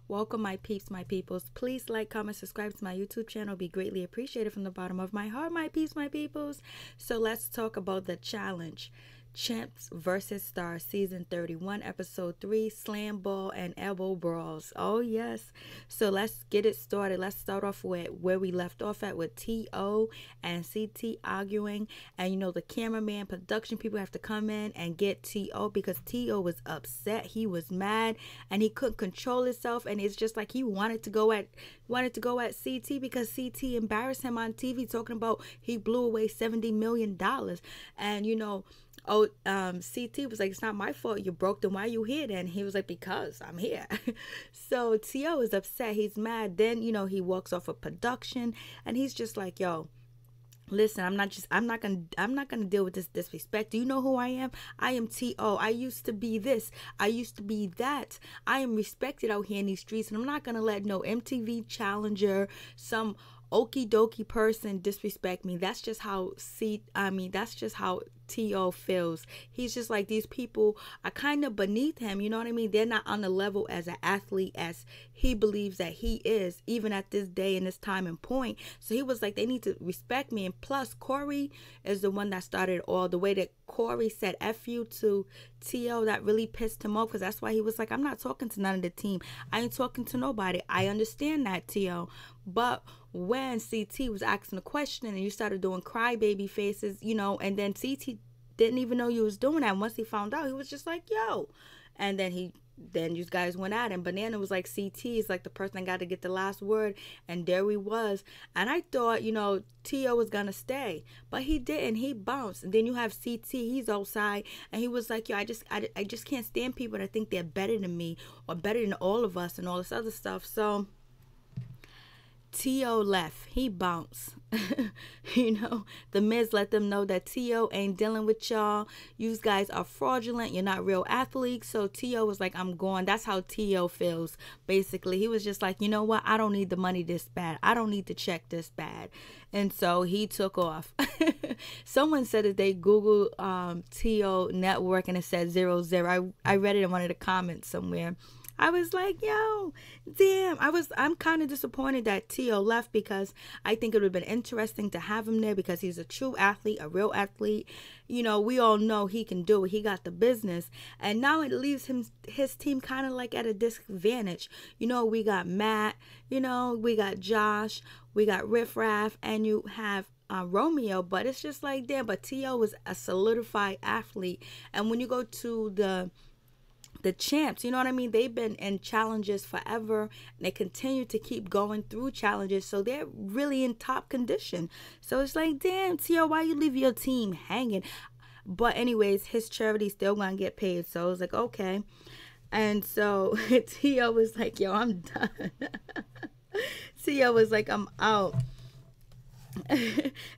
Welcome, my peeps, my peoples. Please like, comment, subscribe to my YouTube channel. Be greatly appreciated from the bottom of my heart, my peeps, my peoples. So let's talk about the challenge. Champs versus Stars, season 31, episode 3, slam ball and elbow brawls. Oh yes. So let's get it started. Let's start off with where we left off at, with T.O. and CT arguing. And you know, the cameraman, production people have to come in and get T.O. because T.O. was upset. He was mad and he couldn't control himself, and it's just like he wanted to go at CT because CT embarrassed him on TV talking about he blew away $70 million. And you know, CT was like, it's not my fault you broke, then why are you here then? He was like, because I'm here. So T.O. is upset, he's mad. Then, you know, he walks off of production and he's just like, yo, listen, I'm not gonna deal with this disrespect. Do you know who I am? I am T.O. I used to be this, I used to be that. I am respected out here in these streets, and I'm not gonna let no MTV challenger, some okie dokie person disrespect me. That's just how T.O. feels. He's just like, these people are kind of beneath him, you know what I mean? They're not on the level as an athlete as he believes that he is, even at this day and this time and point. So he was like, they need to respect me. And plus, Corey is the one that started all. The way that Corey said F you to T.O., that really pissed him off, because that's why he was like, I'm not talking to none of the team. I ain't talking to nobody. I understand that, T.O. But when CT was asking a question and you started doing crybaby faces, you know, and then CT didn't even know you was doing that. Once he found out, he was just like, yo. And then you guys went at him. Banana was like, CT is like the person that got to get the last word, and there he was. And I thought, you know, T.O. was gonna stay, but he didn't. He bounced. And then you have CT, he's outside, and he was like, yo, I just can't stand people that think they're better than me or better than all of us and all this other stuff. So T.O. left. He bounced. You know, the Miz let them know that T.O. ain't dealing with y'all. You guys are fraudulent. You're not real athletes. So T.O. was like, I'm going. That's how T.O. feels. Basically, he was just like, you know what? I don't need the money this bad. I don't need the check this bad. And so he took off. Someone said that they Googled T.O. network and it said 00. I read it in one of the comments somewhere. I was like, yo, damn. I'm kind of disappointed that T.O. left, because I think it would have been interesting to have him there, because he's a true athlete, a real athlete. You know, we all know he can do it. He got the business. And now it leaves his team kind of like at a disadvantage. You know, we got Matt, you know, we got Josh, we got Riff Raff, and you have Romeo. But it's just like, damn, but T.O. was a solidified athlete. And when you go to the champs, you know what I mean, they've been in challenges forever, and they continue to keep going through challenges, so they're really in top condition. So it's like, damn, T.O., why you leave your team hanging? But anyways, his charity still gonna get paid, so I was like, okay. And so T.O. was like, yo, I'm done. T.O. was like, I'm out.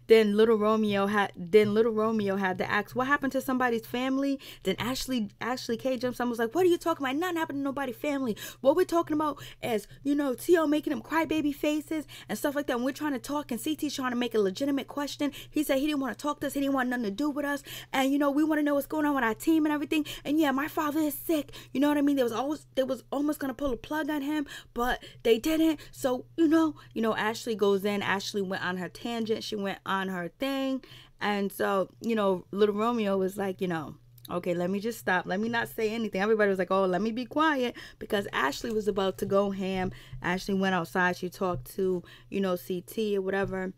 Then little Romeo had to ask, what happened to somebody's family? Then Ashley K jumps on, was like, what are you talking about? Nothing happened to nobody's family. What we're talking about is, you know, T.O. making them crybaby faces and stuff like that. And we're trying to talk, and CT's trying to make a legitimate question. He said he didn't want to talk to us. He didn't want nothing to do with us. And, you know, we want to know what's going on with our team and everything. And yeah, my father is sick. You know what I mean? They was almost going to pull a plug on him, but they didn't. So, you know, Ashley goes in. Ashley went on her tangent. She went on her thing. And so, you know, little Romeo was like, you know, okay, let me just stop. Let me not say anything. Everybody was like, oh, let me be quiet, because Ashley was about to go ham. Ashley went outside. She talked to, you know, CT or whatever,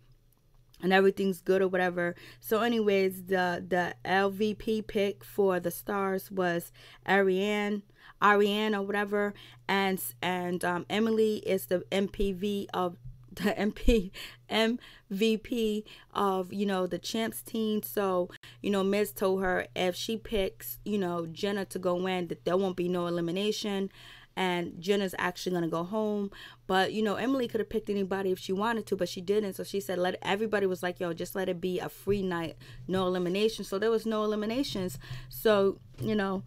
and everything's good or whatever. So anyways, the LVP pick for the Stars was Ariane or whatever, and Emily is the MVP of, you know, the champs team. So, you know, Miz told her if she picks, you know, Jenna to go in, that there won't be no elimination, and Jenna's actually gonna go home. But, you know, Emily could have picked anybody if she wanted to, but she didn't. So she said, everybody was like, yo, just let it be a free night, no elimination. So there was no eliminations. So, you know,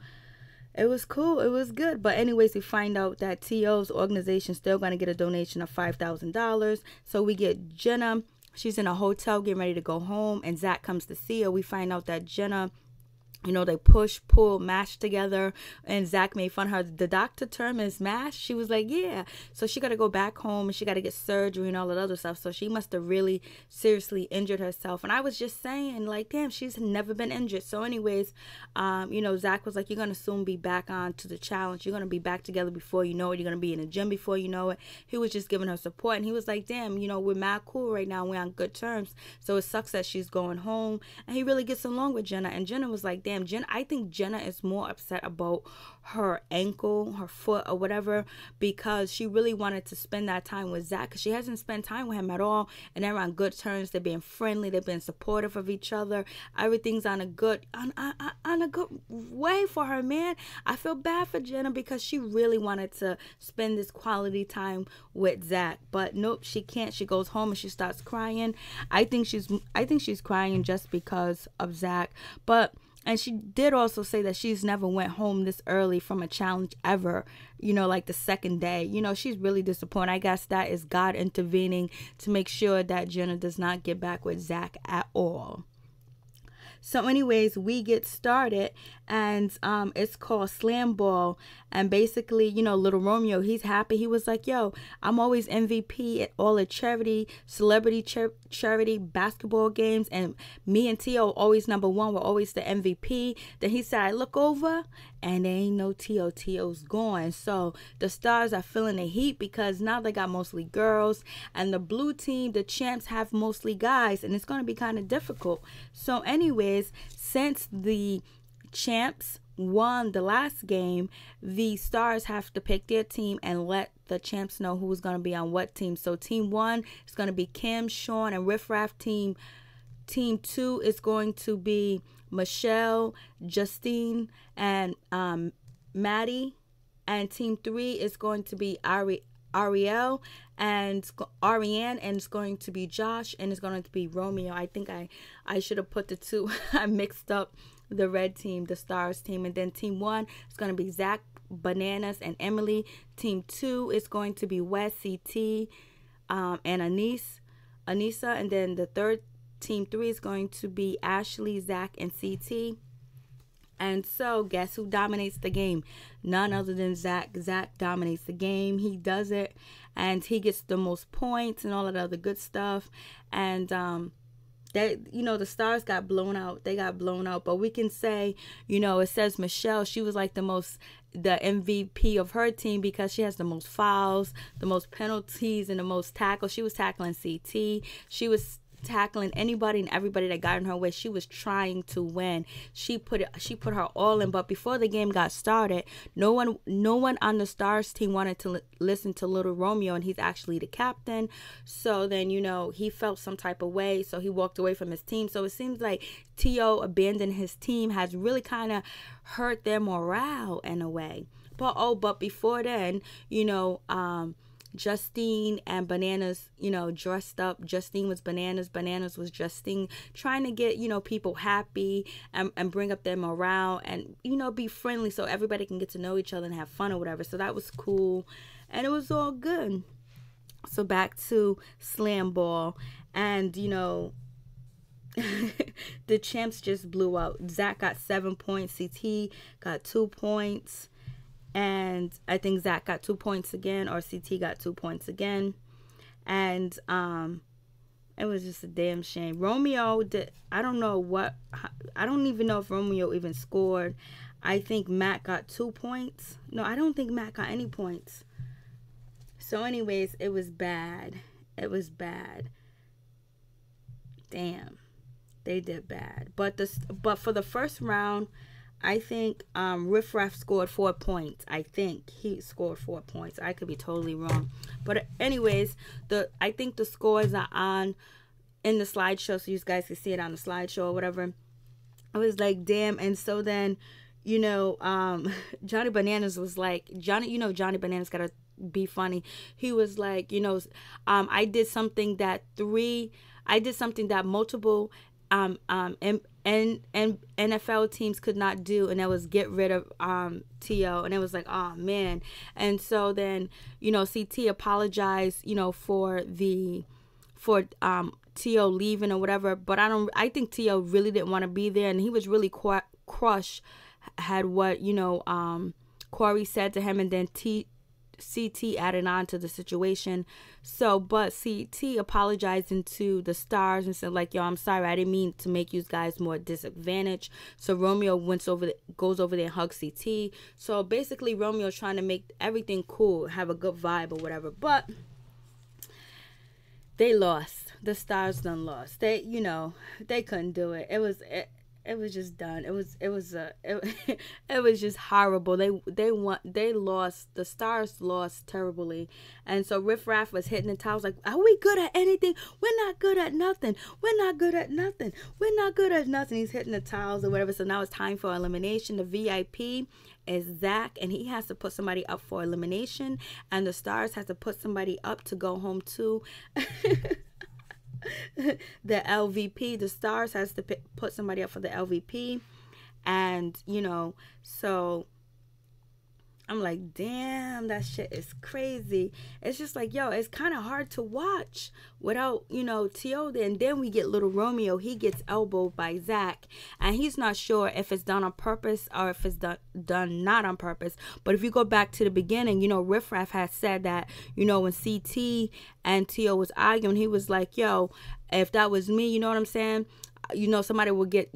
it was cool. It was good. But anyways, we find out that T.O.'s organization still going to get a donation of $5,000. So we get Jenna. She's in a hotel getting ready to go home, and Zach comes to see her. We find out that Jenna They push, pull, mash together. And Zach made fun of her. The doctor term is mash. She was like, yeah. So she got to go back home and she got to get surgery and all that other stuff. So she must have really seriously injured herself. And I was just saying, like, damn, she's never been injured. So anyways, Zach was like, you're going to soon be back on to the challenge. You're going to be back together before you know it. You're going to be in the gym before you know it. He was just giving her support. And he was like, damn, we're mad cool right now. We're on good terms. So it sucks that she's going home. And he really gets along with Jenna. And Jenna was like, damn, I think Jenna is more upset about her ankle, her foot, or whatever, because she really wanted to spend that time with Zach, because she hasn't spent time with him at all, and they're on good terms. They're being friendly. They've been supportive of each other. Everything's on a good way for her, man. I feel bad for Jenna because she really wanted to spend this quality time with Zach, but nope, she can't. She goes home and she starts crying. I think she's crying just because of Zach, and she did also say that she's never went home this early from a challenge ever, like the second day. She's really disappointed. I guess that is God intervening to make sure that Jenna does not get back with Zach at all. So anyways, we get started, and it's called Slam Ball. And basically, little Romeo, he's happy. He was like, yo, I'm always MVP at all the celebrity charity basketball games, and me and T.O. always number one. We're always the MVP. Then he said, I look over, and there ain't no T.O. T.O.'s gone. So the stars are feeling the heat because now they got mostly girls, and the blue team, the champs, have mostly guys, and it's going to be kind of difficult. So anyways, since the champs won the last game, the stars have to pick their team and let the champs know who's going to be on what team. So team 1 is going to be Kim, Sean, and Riff Raff. Team 2 is going to be Michelle, Justine, and Maddie. And team 3 is going to be Ariel and Ariane, and it's going to be Josh, and it's going to be Romeo. I think I should have put the two. I mixed up the red team, the stars team. And then team 1 is going to be Zach, Bananas, and Emily. Team 2 is going to be Wes, CT, and Anissa. And then the third, team 3, is going to be Ashley, Zach, and CT. And so guess who dominates the game? None other than Zach. Zach dominates the game. He does it, and he gets the most points and all of the other good stuff. And the stars got blown out. They got blown out. But we can say, it says Michelle, she was like the MVP of her team because she has the most fouls, the most penalties, and the most tackles. She was tackling CT. She was tackling anybody and everybody that got in her way. She was trying to win. She put her all in. But before the game got started, no one on the stars team wanted to listen to little Romeo, and he's actually the captain. So then he felt some type of way, so he walked away from his team. So it seems like T.O. abandoning his team has really kind of hurt their morale in a way. But before then, Justine and Bananas, dressed up. Justine was Bananas. Bananas was Justine, trying to get, people happy and bring up their morale and, be friendly so everybody can get to know each other and have fun or whatever. So that was cool. And it was all good. So back to Slam Ball. And, the champs just blew out. Zach got 7 points. CT got 2 points. And I think Zach got 2 points again, or CT got 2 points again. And it was just a damn shame. Romeo I don't even know if Romeo even scored. I think Matt got 2 points. No, I don't think Matt got any points. So anyways, it was bad. It was bad. Damn. They did bad. But for the first round, I think Riff Raff scored 4 points. I think he scored 4 points. I could be totally wrong. But anyways, I think the scores are on in the slideshow, so you guys can see it on the slideshow or whatever. I was like, damn. And so then, Johnny Bananas was like, Johnny Bananas got to be funny. He was like, I did something that multiple and NFL teams could not do, and that was get rid of T.O. And it was like, oh man. And so then CT apologized for T.O. leaving or whatever, but I think T.O. really didn't want to be there, and he was really crush had what, Corey said to him, and then CT added on to the situation. So, but CT apologizing to the stars and said like, yo, I'm sorry, I didn't mean to make you guys more disadvantaged. So Romeo goes over there and hugs CT. So basically Romeo's trying to make everything cool, have a good vibe or whatever. But they lost. The stars done lost. They, they couldn't do it. It was just done. It was just horrible. They lost. The stars lost terribly. And so Riff Raff was hitting the towels like, are we good at anything? We're not good at nothing. We're not good at nothing. We're not good at nothing. He's hitting the towels or whatever. So now it's time for elimination. The VIP is Zach, and he has to put somebody up for elimination, and the stars has to put somebody up to go home too. The LVP, the stars has to put somebody up for the LVP, and so I'm like, damn, that shit is crazy. It's just like, yo, it's kind of hard to watch without, T.O. there. And then we get little Romeo. He gets elbowed by Zach, and he's not sure if it's done on purpose or if it's done not on purpose. But if you go back to the beginning, Riff Raff had said that, when CT and T.O. was arguing, he was like, yo, if that was me, you know what I'm saying? Somebody would get,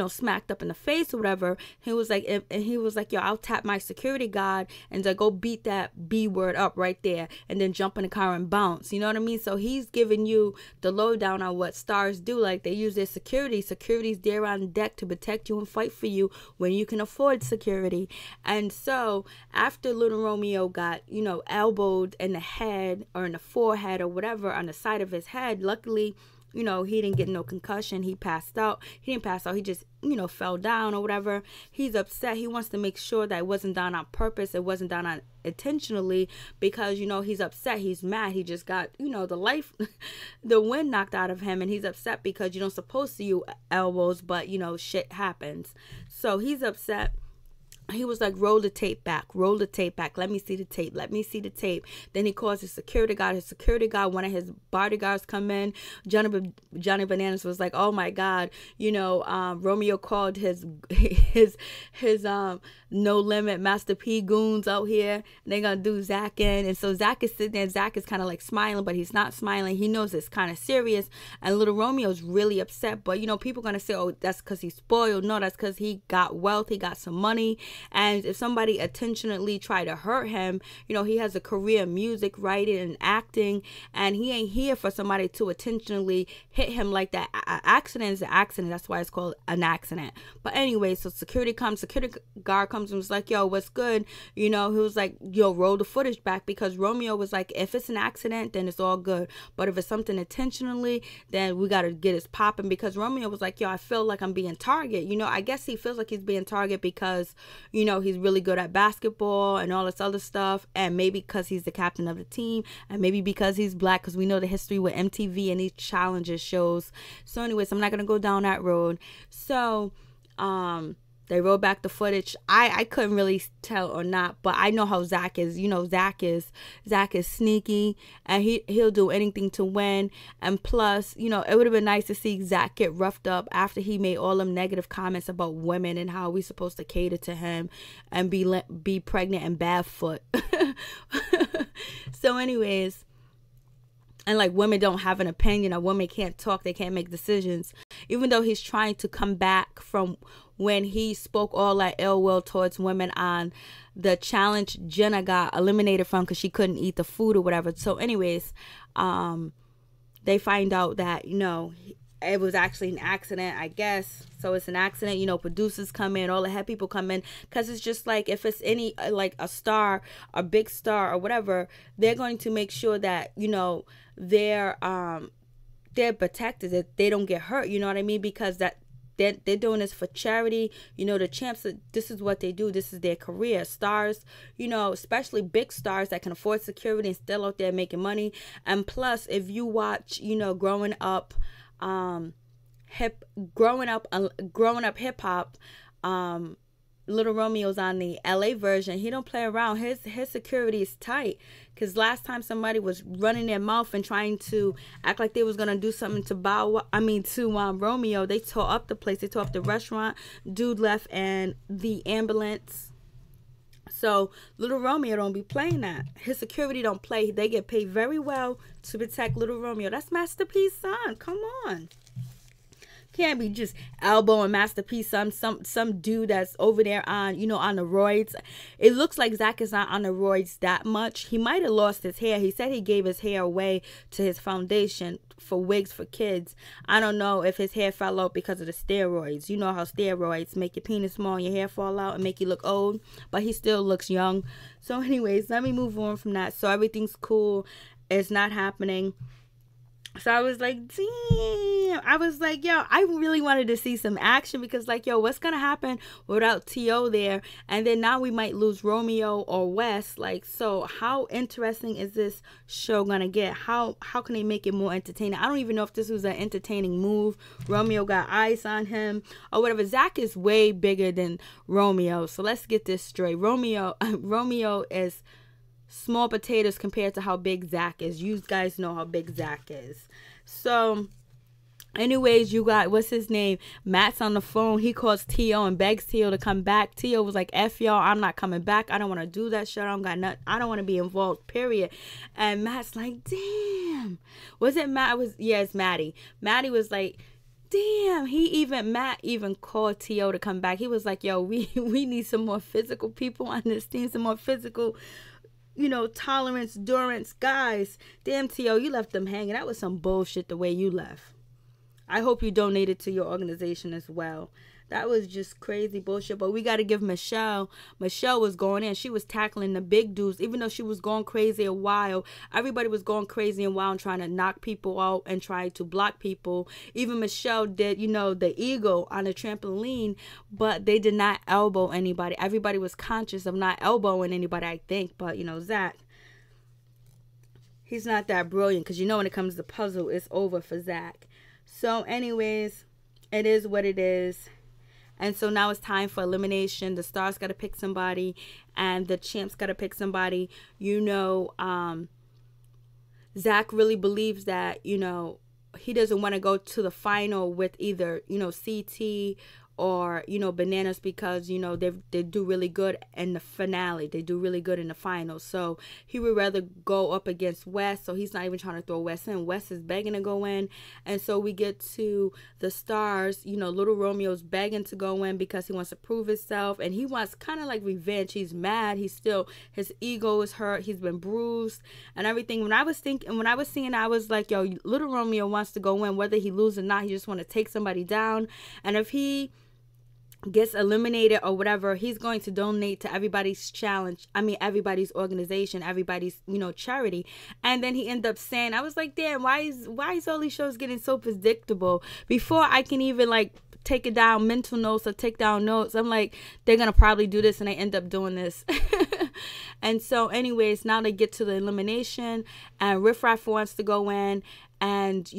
smacked up in the face or whatever. He was like, yo, I'll tap my security guard and go beat that B word up right there, and then jump in the car and bounce. You know what I mean? So he's giving you the lowdown on what stars do. Like, they use their security. Security's there on deck to protect you and fight for you when you can afford security. And so after little Romeo got, elbowed in the head or in the forehead or whatever on the side of his head, luckily, he didn't get no concussion. He passed out. He didn't pass out. He just, fell down or whatever. He's upset. He wants to make sure that it wasn't done on purpose. It wasn't done on intentionally, because, he's upset. He's mad. He just got, the wind knocked out of him, and he's upset because you don't supposed to use elbows, but, shit happens. So he's upset. He was like, roll the tape back. Let me see the tape. Then he calls his security guard. One of his bodyguards come in. Johnny Bananas was like, oh my God, Romeo called his No Limit Master P goons out here, and they're gonna do Zach in. And so Zach is sitting there. Zach is kind of like smiling, but he's not smiling. He knows it's kind of serious, and little Romeo's really upset. But people gonna say, oh, that's because he's spoiled. No, that's because he got wealth. He got some money. And if somebody intentionally try to hurt him, he has a career in music, writing, and acting, and he ain't here for somebody to intentionally hit him like that. Accident is an accident. That's why it's called an accident. But anyway, so security guard comes and was like, yo, what's good? He was like, yo, roll the footage back, because Romeo was like, if it's an accident, then it's all good. But if it's something intentionally, then we got to get it popping, because Romeo was like, yo, I feel like I'm being target. I guess he feels like he's being target because, he's really good at basketball and all this other stuff, and maybe because he's the captain of the team, and maybe because he's black, because we know the history with MTV and these challenges shows. So anyways, I'm not gonna go down that road. So they rolled back the footage. I couldn't really tell or not, but I know how Zach is. Zach is sneaky, and he'll do anything to win. And plus, it would have been nice to see Zach get roughed up after he made all them negative comments about women and how we supposed to cater to him and be pregnant and barefoot. So anyways, and like, women don't have an opinion, or women can't talk, they can't make decisions. Even though he's trying to come back from when he spoke all that ill will towards women on the challenge Jenna got eliminated from because she couldn't eat the food or whatever. So anyways, they find out that, it was actually an accident, I guess. So it's an accident, producers come in, all the head people come in, because it's just like, if it's any, like a star, a big star or whatever, they're going to make sure that, they're protected, that they don't get hurt, you know what I mean? Because they're doing this for charity. The champs, this is what they do. This is their career. Stars, especially big stars that can afford security and still out there making money. And plus, if you watch, growing up hip hop, Little Romeo's on the LA version. He don't play around. His security is tight. Because last time somebody was running their mouth and trying to act like they was going to do something to Romeo, they tore up the place. They tore up the restaurant. Dude left and the ambulance. So Little Romeo don't be playing that. His security don't play. They get paid very well to protect Little Romeo. That's Master P's son. Come on. Can't be just elbowing Master P, some dude that's over there on, on the roids. It looks like Zach is not on the roids that much. He might have lost his hair. He said he gave his hair away to his foundation for wigs for kids. I don't know if his hair fell out because of the steroids. You know how steroids make your penis small and your hair fall out and make you look old, but he still looks young. So anyways, let me move on from that. So everything's cool. It's not happening. So I was like, damn. I was like, yo, I really wanted to see some action because, like, yo, what's going to happen without T.O. there? And then now we might lose Romeo or Wes. Like, so how interesting is this show going to get? How can they make it more entertaining? I don't even know if this was an entertaining move. Romeo got eyes on him or whatever. Zach is way bigger than Romeo. So let's get this straight. Romeo is small potatoes compared to how big Zach is. You guys know how big Zach is. So anyways, you got, what's his name? Matt's on the phone. He calls T.O. and begs T.O. to come back. T.O. was like, F y'all, I'm not coming back. I don't want to do that shit. I don't want to be involved, period. And Matt's like, damn. Was it Matt? It's Maddie. Maddie was like, damn, Matt even called T.O. to come back. He was like, yo, we need some more physical people on this team, some more physical, tolerance, endurance guys. Damn, T.O., you left them hanging. That was some bullshit the way you left. I hope you donated to your organization as well. That was just crazy bullshit. But we got to give Michelle was going in. She was tackling the big dudes, even though she was going crazy a while. Everybody was going crazy and wild and trying to knock people out and trying to block people. Even Michelle did, the eagle on the trampoline, but they did not elbow anybody. Everybody was conscious of not elbowing anybody, I think. But, Zach, he's not that brilliant because, when it comes to puzzle, it's over for Zach. So, anyways, it is what it is. And so now it's time for elimination. The stars got to pick somebody and the champs got to pick somebody. Zach really believes that, he doesn't want to go to the final with either, CT or, Bananas because, they do really good in the finale. They do really good in the final. So he would rather go up against Wes. So he's not even trying to throw Wes in. Wes is begging to go in. And so we get to the stars. Little Romeo's begging to go in because he wants to prove himself. And he wants kind of like revenge. He's mad. His ego is hurt. He's been bruised and everything. When I was seeing, I was like, yo, Little Romeo wants to go in. Whether he loses or not, he just want to take somebody down. And if he gets eliminated or whatever, he's going to donate to everybody's everybody's organization, everybody's charity. And then he ended up saying, I was like, damn, why is all these shows getting so predictable? Before I can even like take it down mental notes or take down notes, I'm like, they're gonna probably do this, and they end up doing this. And so anyways, now they get to the elimination and Riff Raff wants to go in, and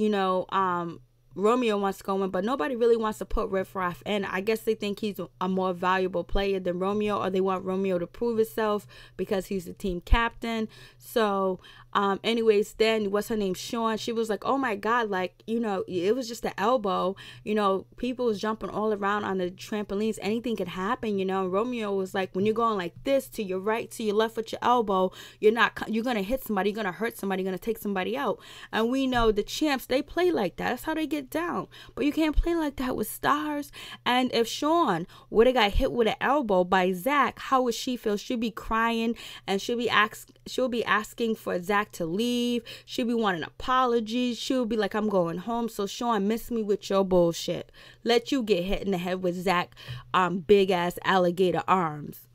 Romeo wants to go in, but nobody really wants to put Riff Raff in. I guess they think he's a more valuable player than Romeo, or they want Romeo to prove himself because he's the team captain. So anyways, then what's her name, Sean, she was like, oh my god, like, it was just an elbow, people was jumping all around on the trampolines, anything could happen, and Romeo was like, when you're going like this to your right, to your left with your elbow, you're gonna hit somebody, you're gonna hurt somebody, you're gonna take somebody out. And we know the champs, they play like that. That's how they get down. But you can't play like that with stars. And if Sean would have got hit with an elbow by Zach, how would she feel? She'd be crying, and she'll be asking for Zach to leave. She'll be wanting apologies. She'll be like, I'm going home. So Sean, miss me with your bullshit. Let you get hit in the head with Zach big ass alligator arms.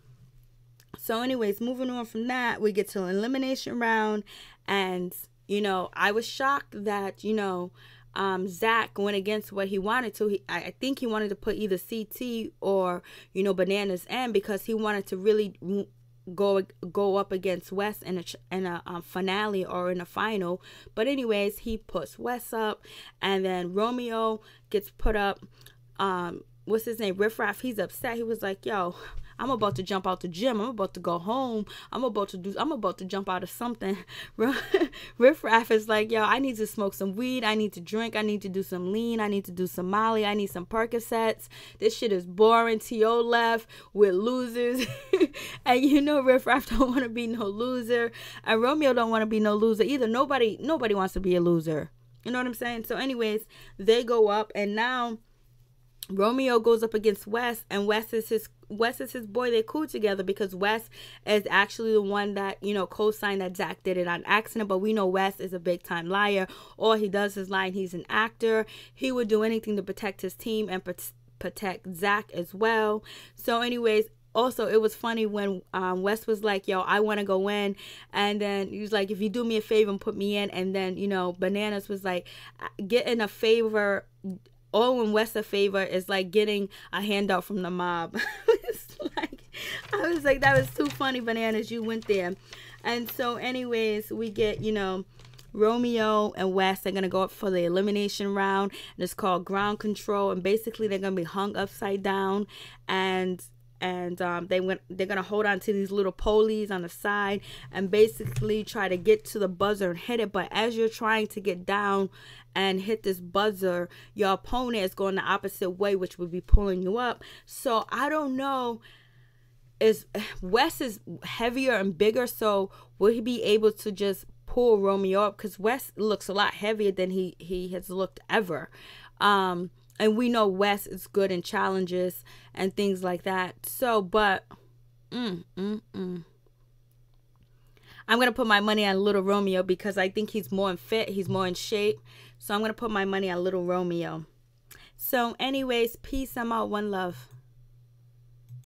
So anyways, moving on from that, we get to an elimination round. And I was shocked that Zach went against what he wanted to. I think he wanted to put either CT or Bananas in because he wanted to really go up against Wes in a finale or in a final. But anyways, he puts Wes up, and then Romeo gets put up. What's his name? Riff Raff. He's upset. He was like, yo, I'm about to jump out the gym. I'm about to go home. I'm about to jump out of something. Riff Raff is like, yo, I need to smoke some weed. I need to drink. I need to do some lean. I need to do some Molly. I need some Percocets. This shit is boring. T.O. left with losers. And you know Riff Raff don't want to be no loser. And Romeo don't want to be no loser either. Nobody wants to be a loser. You know what I'm saying? So anyways, they go up, and now Romeo goes up against Wes, and Wes is his boy. They're cool together because Wes is actually the one that, you know, co-signed that Zach did it on accident. But we know Wes is a big time liar. All he does is lie. He's an actor. He would do anything to protect his team and protect Zach as well. So anyways, also, it was funny when Wes was like, yo, I want to go in. And then he was like, if you do me a favor and put me in. And then, you know, Bananas was like, getting a favor, owing Wes a favor is like getting a handout from the mob. I was like, that was too funny, Bananas. You went there. And so anyways, we get, you know, Romeo and Wes are going to go up for the elimination round. And it's called ground control. And basically, they're going to be hung upside down. And they're gonna hold on to these little pulleys on the side and basically try to get to the buzzer and hit it. But as you're trying to get down and hit this buzzer, your opponent is going the opposite way, which would be pulling you up. So I don't know, Wes is heavier and bigger, so will he be able to just pull Romeo up? Because Wes looks a lot heavier than he has looked ever. And we know Wes is good in challenges and things like that. So, but, I'm going to put my money on Little Romeo because I think he's more in fit. He's more in shape. So I'm going to put my money on Little Romeo. So anyways, peace. I'm out. One love.